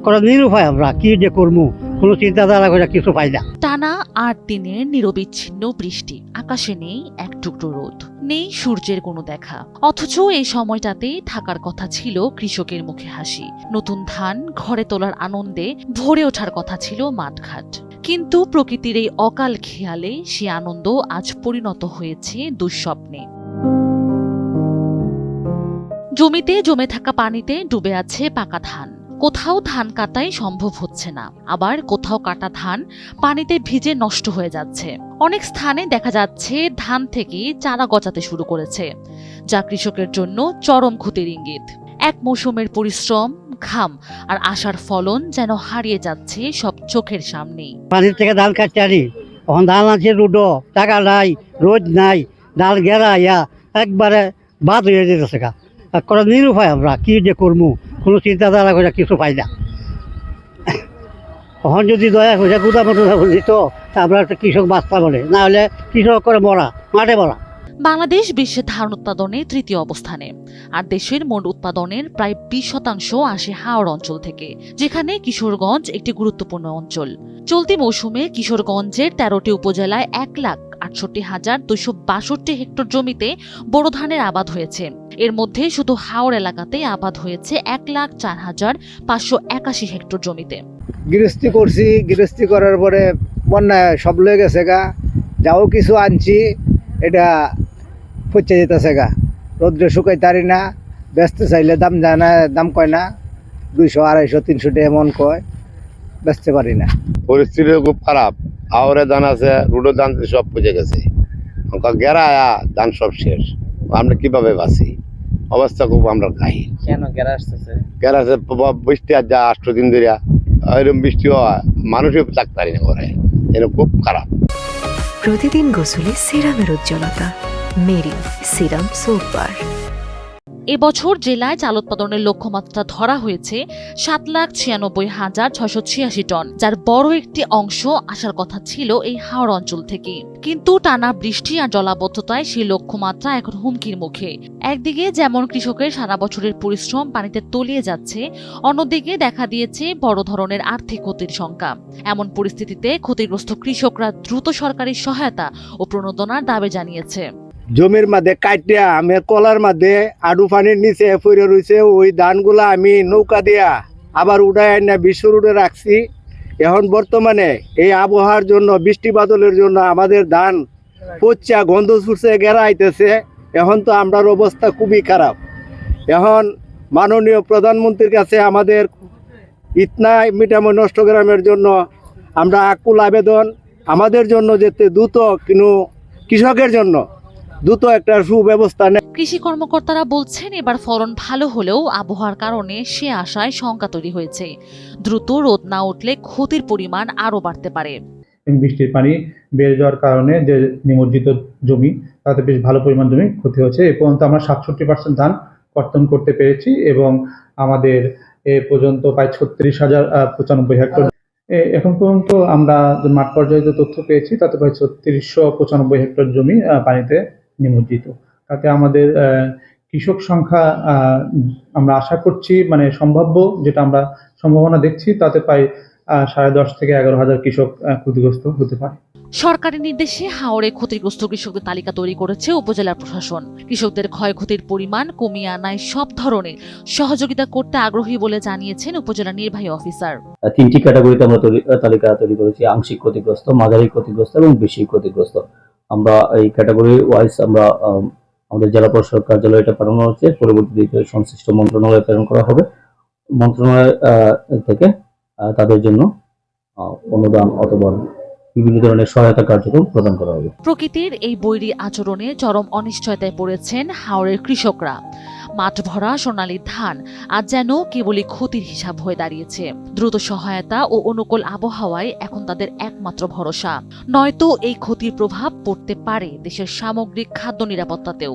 করা নিরুপায়, আমরা কি যে করবো কোনো চিন্তাধারা করে কিছু পাই না। টানা ৮ দিনের নিরবিচ্ছিন্ন বৃষ্টি, আকাশে নেই এক টুকরো রোদ, নেই সূর্যের কোনো দেখা। অথচ এই সময়টাতেই থাকার কথা ছিল কৃষকের মুখে হাসি। নতুন ধান ঘরে তোলার আনন্দে ভরে ওঠার কথা ছিল মাঠঘাট। কিন্তু প্রকৃতির এই অকাল খেয়ালে সে আনন্দ আজ পরিণত হয়েছে দুঃস্বপ্নে। জমিতে জমে থাকা পানিতে ডুবে আছে পাকা ধান। কোথাও ধান কাটাই সম্ভব হচ্ছে না, আবার কোথাও কাটা ধান পানিতে ভিজে নষ্ট হয়ে যাচ্ছে। অনেক স্থানে দেখা যাচ্ছে ধান থেকে চারা গজাতে শুরু করেছে, যা কৃষকের জন্য চরম ক্ষতির ইঙ্গিত। এক মৌসুমের পরিশ্রম, ঘাম আর আশার ফলন যেন হারিয়ে যাচ্ছে সব চোখের সামনেই। পানির থেকে ধান কাটতে আনি, তখন ধান আছে রুডো, টাকা নাই, রোদ নাই, ডাল গেরা ইয়া একবারে বাদ হয়ে যেতেছে গা। করা নিরুপায়, আমরা কি যে করবো কোনো চিন্তাধারা করে কিছু পাই না। তখন যদি দয়া করে গুদামে দিত আমরা একটা কৃষক বাঁচতে বলে, না হলে কৃষক করে মরা, মাঠে মরা। বাংলাদেশ বিশ্বের ধান উৎপাদনে তৃতীয় অবস্থানে, আর দেশের মোট উৎপাদনের প্রায় ২০% আসে হাওড় অঞ্চল থেকে, যেখানে কিশোরগঞ্জ একটি গুরুত্বপূর্ণ অঞ্চল। চলতি মৌসুমে কিশোরগঞ্জের ১৩টি উপজেলায় ১,৬৮,২৬২ হেক্টর জমিতে বোরো ধানের আবাদ হয়েছে। এর মধ্যে শুধু হাওড় এলাকাতে আবাদ হয়েছে ১,০৪,৫৮১ হেক্টর জমিতে। গৃহস্থী করছি, গৃহস্থী করার পরে বন্যায় সব লয়ে গেছে গা। যাও কিছু আনছি এটা পচে যেতেছে গা, রোদ্রে শুকাই তারি না, বেচতে চাইলে দাম যায় না, দাম কয় না, ২০০, ২৫০, ৩০০ টাকা এমন কয়, বেচতে পারি না। পরিস্থিতি খুব খারাপ। আওরে ধান আছে, রুডো ধান সব পচে গেছে, গেরা ধান সব শেষ। আমরা কিভাবে বাঁচি? অবস্থা খুব আমরা খাই। কেন গেরা আসতেছে? গেরা আছে বৃষ্টি আর যা ৮ দিন ধরে এরকম বৃষ্টি হয়, মানুষও থাকতে পারি না ঘরে, এরকম খুব খারাপ। প্রতিদিন গোসলে সিরামের উজ্জ্বলতা, মেরি সিরাম সোপ বার। এবছর জেলায় চাল উৎপাদনের লক্ষ্যমাত্রা ধরা হয়েছে ৭,৯৬,৬৮৬ টন, যার বড় একটি অংশ আসার কথা ছিল এই হাওড় অঞ্চল থেকে। কিন্তু টানা বৃষ্টি আর জলাবদ্ধতায় সেই লক্ষ্যমাত্রা এখন হুমকির মুখে। একদিকে যেমন কৃষকের সারা বছরের পরিশ্রম পানিতে তলিয়ে যাচ্ছে, অন্যদিকে দেখা দিয়েছে বড় ধরনের আর্থিক ক্ষতির শঙ্কা। এমন পরিস্থিতিতে ক্ষতিগ্রস্ত কৃষকরা দ্রুত সরকারি সহায়তা ও প্রণোদনার দাবি জানিয়েছে। জমির মাঝে কাটিয়া আমি কলার মাঝে আডু পানির নিচে পড়ে রয়েছে, ওই ধানগুলা আমি নৌকা দিয়া আবার উঠায় আনিয়া বিশ্ব রোডে রাখছি। এখন বর্তমানে এই আবহাওয়ার জন্য, বৃষ্টি বাদলের জন্য আমাদের ধান পচা গন্ধ ছুটছে, গেরা আইতেছে। এখন তো আমরার অবস্থা খুবই খারাপ। এখন মাননীয় প্রধানমন্ত্রীর কাছে আমাদের ইতনা মিটাময় নষ্ট গ্রামের জন্য আমরা আকুল আবেদন, আমাদের জন্য যেতে দ্রুত কিন্তু কৃষকের জন্য দ্রুত একটা সুব্যবস্থা নেই। কৃষি কর্মকর্তারা বলছেন এবার ফলন ভালো হলেও আবহাওয়ার কারণে সে আশায় শঙ্কা তৈরি হয়েছে। দ্রুত রোদ না উঠলে ক্ষতির পরিমাণ আরো বাড়তে পারে। বৃষ্টির পানি বেড়ে যাওয়ার কারণে যে নিমজ্জিত জমি, তাতে বেশ ভালো পরিমাণ জমি ক্ষতি হচ্ছে। এ পর্যন্ত আমরা ৬৭% ধান কর্তন করতে পেরেছি এবং আমাদের এ পর্যন্ত প্রায় ৩৬,০৯৫ হেক্টর। এখন পর্যন্ত আমরা মাঠ পর্যায়ে যে তথ্য পেয়েছি তাতে প্রায় ৩৬৯৫ হেক্টর জমি পানিতে নিমজ্জিত। তাতে আমাদের কৃষক সংখ্যা আমরা আশা করছি, মানে সম্ভাব্য যেটা আমরা সম্ভাবনা দেখছি, তাতে প্রায় ১০.৫ থেকে ১১,০০০ কৃষক ক্ষতিগ্রস্ত হতে পারে। সরকারি নির্দেশে হাওড়ে ক্ষতিগ্রস্ত কৃষকদের তালিকা তৈরি করেছে উপজেলা প্রশাসন। কৃষকদের ক্ষয়ক্ষতির পরিমাণ কমিয়ে আনায় সব ধরনের সহযোগিতা করতে আগ্রহী বলে জানিয়েছেন উপজেলা নির্বাহী অফিসার। ৩টি ক্যাটাগরিতে আমরা তালিকা তৈরি করেছি: আংশিক ক্ষতিগ্রস্ত, মাঝারি ক্ষতিগ্রস্ত এবং বেশি ক্ষতিগ্রস্ত। আমরা এই ক্যাটাগরি ওয়াইজ আমরা আমাদের জেলা প্রশাসক কার্যালয়ে এটা পাঠানো হচ্ছে, পরবর্তীতে সংশ্লিষ্ট মন্ত্রণালয়ে প্রেরণ করা হবে। মন্ত্রণালয় থেকে তাদের জন্য অনুদান অথবা বিভিন্ন ধরনের সহায়তা কার্যক্রম প্রদান করা হবে। প্রকৃতির এই বৈরী আচরণে চরম অনিশ্চয়তায় পড়েছেন হাওড়ের কৃষকরা। মাঠ ভরা সোনালী ধান আজ যেন কেবলই ক্ষতির হিসাব হয়ে দাঁড়িয়েছে। দ্রুত সহায়তা ও অনুকূল আবহাওয়ায় এখন তাদের একমাত্র ভরসা, নয়তো এই ক্ষতির প্রভাব পড়তে পারে দেশের সামগ্রিক খাদ্য নিরাপত্তাতেও।